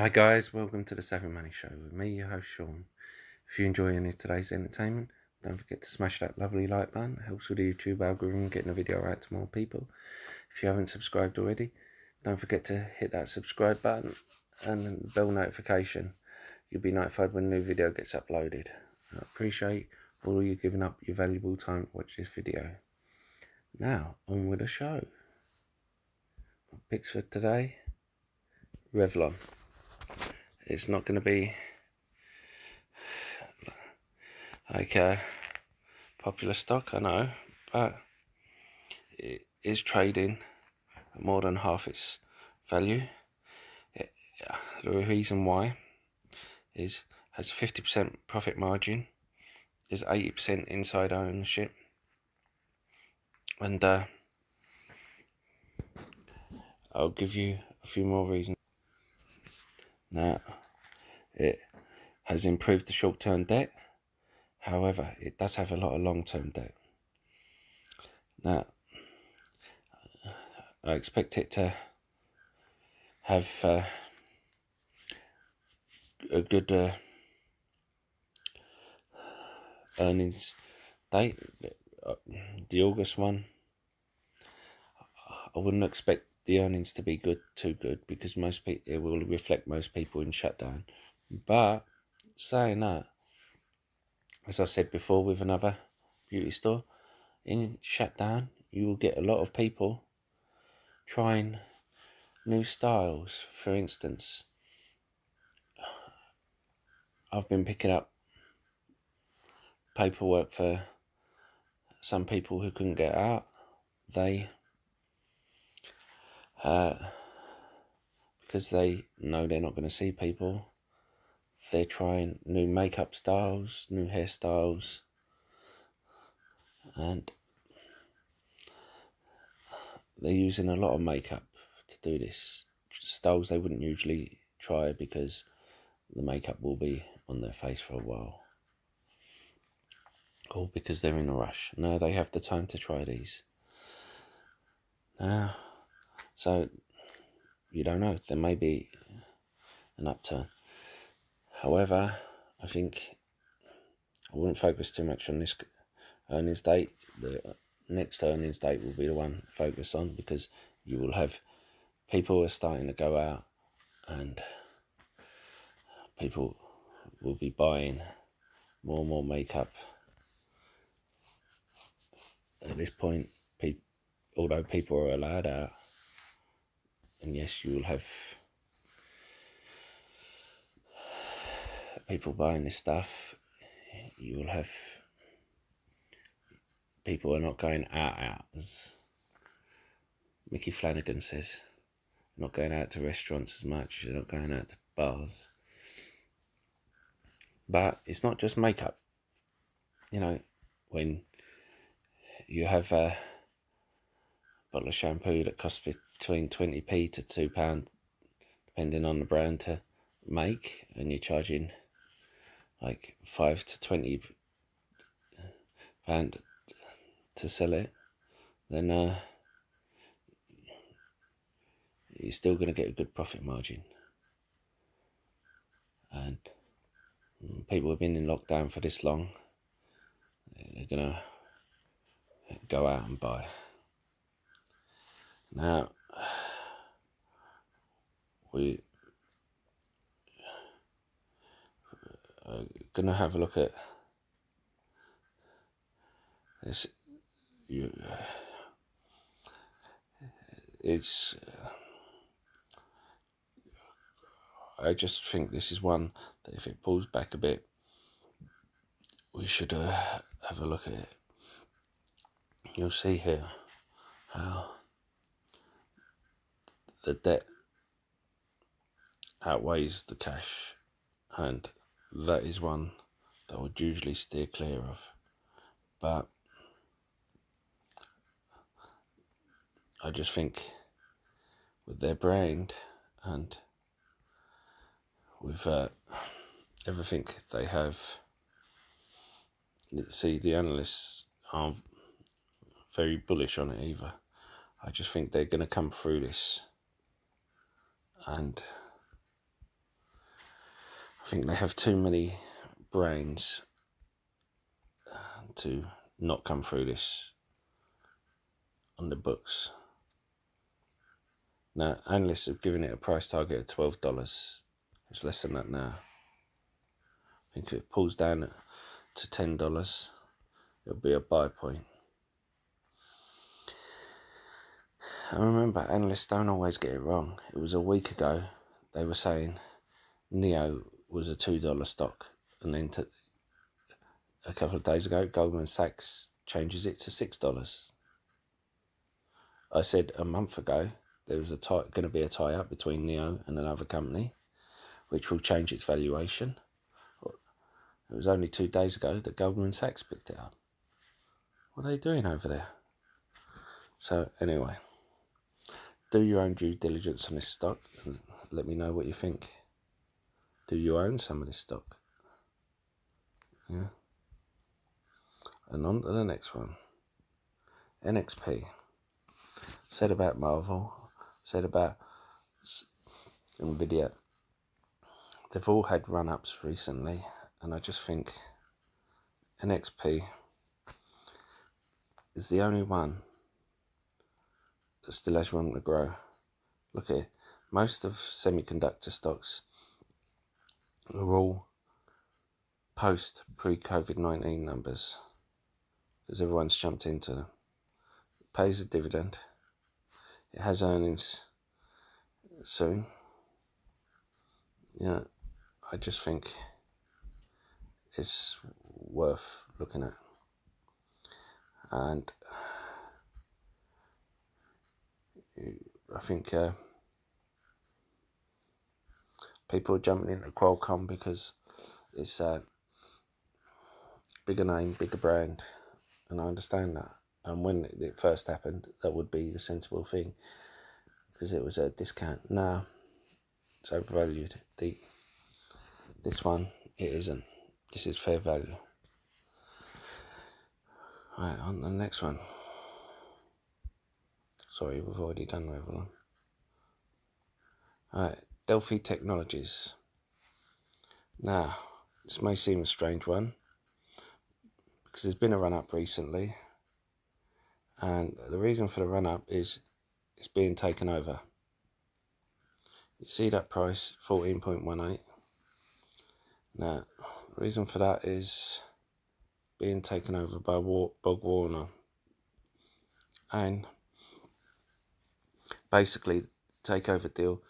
Hi guys, welcome to the Savvy Money Show with me, your host Sean. If you enjoy any of today's entertainment, don't forget to smash that lovely like button. It helps with the YouTube algorithm getting the video out to more people. If you haven't subscribed already, don't forget to hit that subscribe button and bell notification. You'll be notified when a new video gets uploaded. I appreciate all of you giving up your valuable time to watch this video. Now, on with the show. Picks for today, Revlon. It's not going to be like a popular stock, I know, but it is trading at more than half its value. The reason why is has a 50% profit margin, is 80% inside ownership, and I'll give you a few more reasons. Now, it has improved the short-term debt. However, it does have a lot of long-term debt. Now, I expect it to have a good earnings date. The August one, I wouldn't expect the earnings to be too good, because most people, it will reflect most people in shutdown. But saying that, as I said before with another beauty store, in shutdown you will get a lot of people trying new styles. For instance, I've been picking up paperwork for some people who couldn't get out. They because they know they're not going to see people, they're trying new makeup styles, new hairstyles, and they're using a lot of makeup to do this. Styles they wouldn't usually try because the makeup will be on their face for a while, or because they're in a rush. No, they have the time to try these. Now, so you don't know, there may be an upturn. However, I think I wouldn't focus too much on this earnings date. The next earnings date will be the one to focus on, because you will have people who are starting to go out, and people will be buying more and more makeup. At this point, although people are allowed out, and yes, you will have people buying this stuff, you will have people who are not going out, as Mickey Flanagan says, not going out to restaurants as much, you're not going out to bars. But it's not just makeup. You know, when you have a bottle of shampoo that costs between 20p to £2, depending on the brand, to make, and you're charging like £5 to £20 to sell it, then you're still going to get a good profit margin. And people have been in lockdown for this long, they're going to go out and buy. Now, we are going to have a look at this. I just think this is one that if it pulls back a bit, we should have a look at it. You'll see here how the debt outweighs the cash, and that is one that I would usually steer clear of. But I just think with their brand and with everything they have, see, the analysts aren't very bullish on it either. I just think they're going to come through this, and I think they have too many brains to not come through this on the books. Now, analysts have given it a price target of $12. It's less than that now. I think if it pulls down to $10, it'll be a buy point. I remember analysts don't always get it wrong. It was a week ago they were saying NEO was a $2 stock, and then a couple of days ago Goldman Sachs changes it to $6. I said a month ago there was going to be a tie-up between NEO and another company, which will change its valuation. It was only 2 days ago that Goldman Sachs picked it up. What are they doing over there? So anyway, do your own due diligence on this stock and let me know what you think. Do you own some of this stock? Yeah. And on to the next one. NXP. Said about Marvel, said about Nvidia. They've all had run-ups recently, and I just think NXP is the only one that still has room to grow. Look at it. Most of semiconductor stocks are all post pre-COVID-19 numbers because everyone's jumped into them. It pays a dividend. It has earnings soon. Yeah, I just think it's worth looking at. And I think people are jumping into Qualcomm because it's a bigger name, bigger brand, and I understand that. And when it first happened, that would be the sensible thing because it was a discount. Now it's overvalued. This one, it isn't. This is fair value. Right, on the next one. Sorry, we've already done Revlon. Alright, Delphi Technologies. Now, this may seem a strange one because there's been a run up recently, and the reason for the run up is it's being taken over. You see that price, 14.18. Now, the reason for that is being taken over by Bob Warner, and basically the takeover deal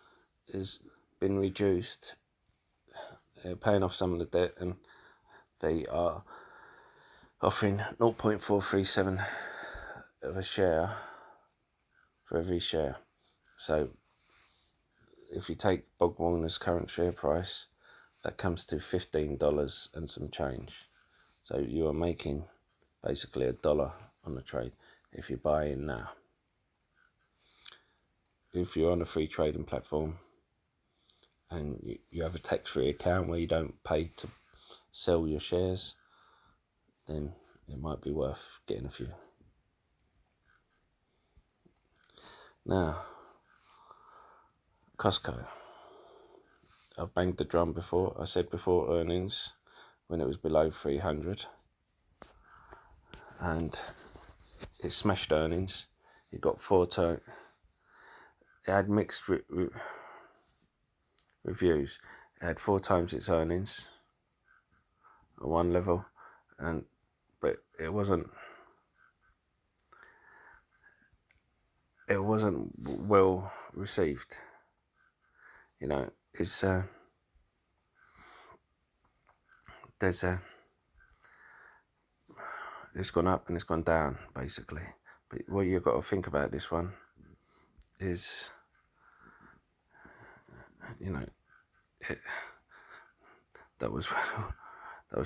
has been reduced. They're paying off some of the debt, and they are offering 0.437 of a share for every share. So if you take Bob Warner's current share price, that comes to $15 and some change. So you are making basically $1 on the trade if you buy in now. If you're on a free trading platform and you have a tax-free account where you don't pay to sell your shares, then it might be worth getting a few. Now, Costco. I've banged the drum before. I said before earnings when it was below 300, and it smashed earnings. It got it had mixed reviews. It had 4 times its earnings at one level, but it wasn't well received. You know, it's it's gone up and it's gone down basically. But what you've got to think about this one is, you know, that was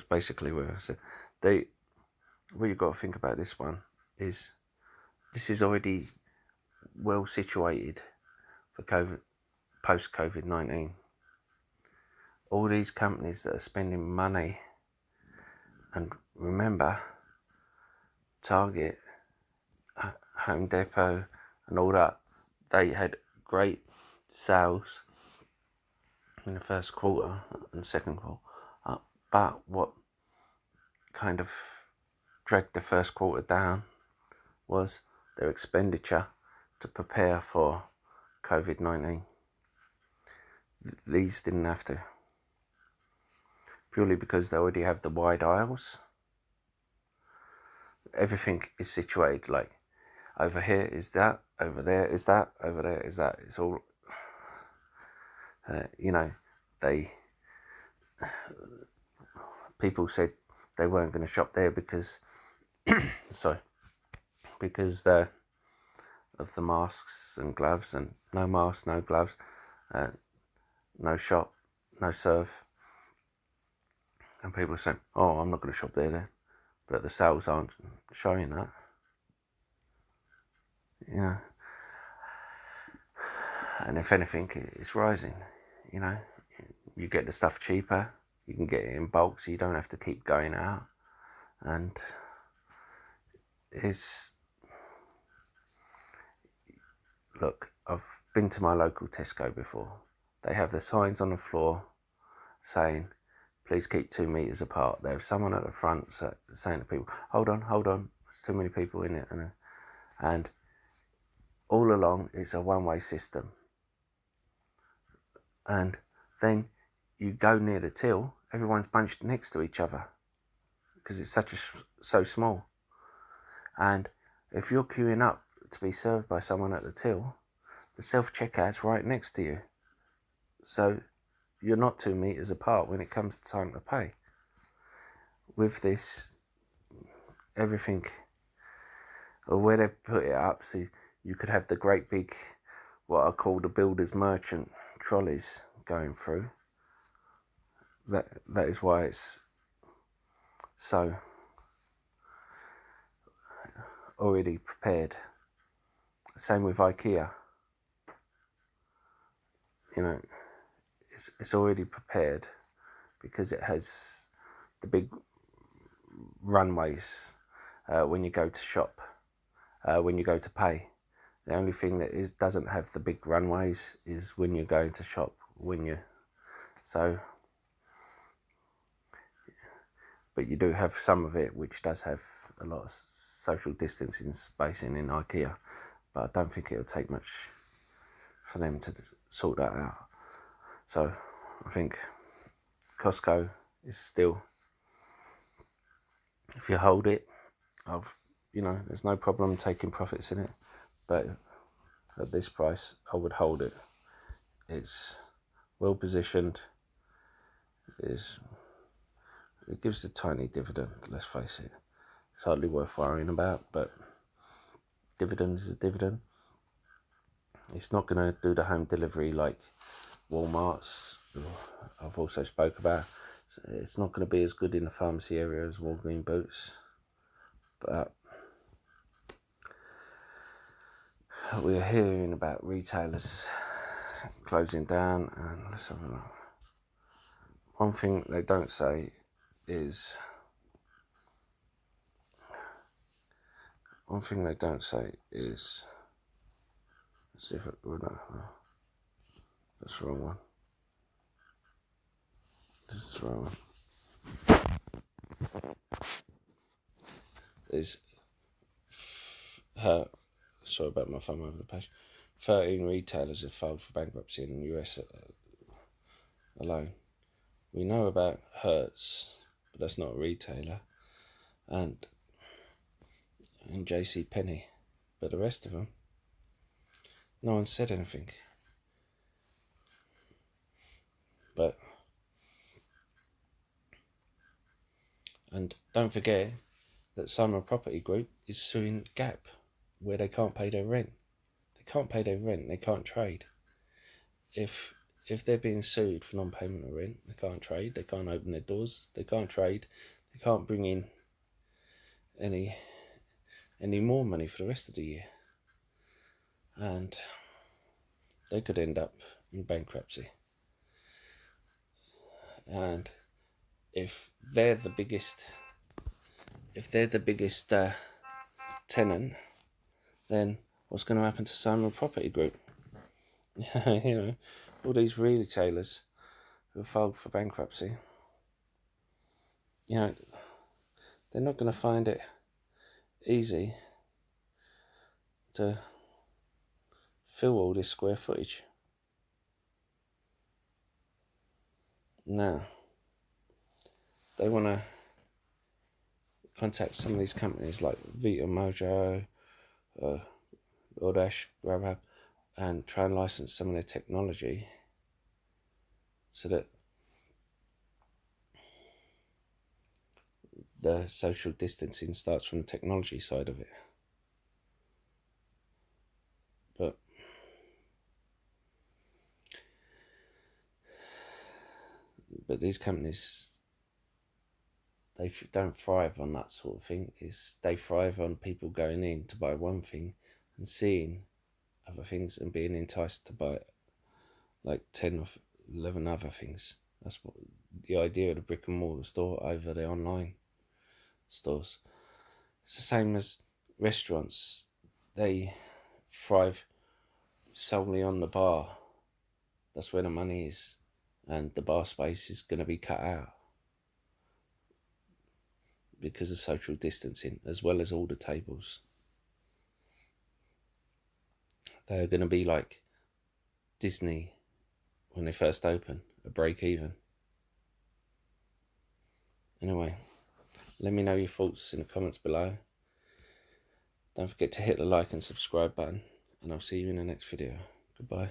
basically where I said what you've got to think about this one is this is already well situated for post COVID-19. All these companies that are spending money, and remember Target, Home Depot and all that, they had great sales in the first quarter and second quarter. But what kind of dragged the first quarter down was their expenditure to prepare for COVID-19. These didn't have to, purely because they already have the wide aisles. Everything is situated, like over here is that, over there is that, over there is that. It's all, people said they weren't going to shop there because, because of the masks and gloves, and no masks, no gloves, no shop, no serve. And people say, oh, I'm not going to shop there then. But the sales aren't showing that. And if anything, it's rising. You get the stuff cheaper, you can get it in bulk, so you don't have to keep going out. And look, I've been to my local Tesco before. They have the signs on the floor saying, please keep 2 meters apart. They have someone at the front saying to people, hold on, there's too many people in it. And all along, it's a one-way system. And then you go near the till, everyone's bunched next to each other because it's so small. And if you're queuing up to be served by someone at the till, the self-checkout's right next to you. So you're not 2 meters apart when it comes to time to pay. With this, everything, or where they've put it up, so you could have the great big, what I call the builder's merchant trolleys going through. That is why it's so already prepared. Same with IKEA. It's already prepared because it has the big runways when you go to shop, when you go to pay. The only thing that doesn't have the big runways is when you're going to shop. But you do have some of it which does have a lot of social distancing spacing in IKEA. But I don't think it'll take much for them to sort that out. So I think Costco is still, if you hold it, there's no problem taking profits in it. But at this price, I would hold it. It's well positioned. It gives a tiny dividend, let's face it. It's hardly worth worrying about, but dividend is a dividend. It's not going to do the home delivery like Walmart's, I've also spoke about. It's not going to be as good in the pharmacy area as Walgreen Boots, but we're hearing about retailers closing down, and let's have a look. One thing they don't say is, let's see if that's the wrong one. This is the wrong one. Sorry about my thumb over the page. 13 retailers have filed for bankruptcy in the US alone. We know about Hertz, but that's not a retailer, and JCPenney, but the rest of them, no one said anything. And don't forget that Simon Property Group is suing Gap, where they can't pay their rent. They can't trade. If they're being sued for non-payment of rent, they can't trade, they can't open their doors, they can't trade, they can't bring in any more money for the rest of the year. And they could end up in bankruptcy. And if they're the biggest tenant, then what's going to happen to Simon Property Group? All these retailers who filed for bankruptcy, you know, they're not going to find it easy to fill all this square footage. Now, they want to contact some of these companies like Vita Mojo, DoorDash, Grubhub, and try and license some of their technology so that the social distancing starts from the technology side of it. But these companies, they don't thrive on that sort of thing. They thrive on people going in to buy one thing and seeing other things and being enticed to buy like 10 or 11 other things. That's what the idea of the brick and mortar store over the online stores. It's the same as restaurants. They thrive solely on the bar. That's where the money is, and the bar space is going to be cut out because of social distancing, as well as all the tables. They're going to be like Disney when they first open, a break even. Anyway, let me know your thoughts in the comments below. Don't forget to hit the like and subscribe button, and I'll see you in the next video. Goodbye.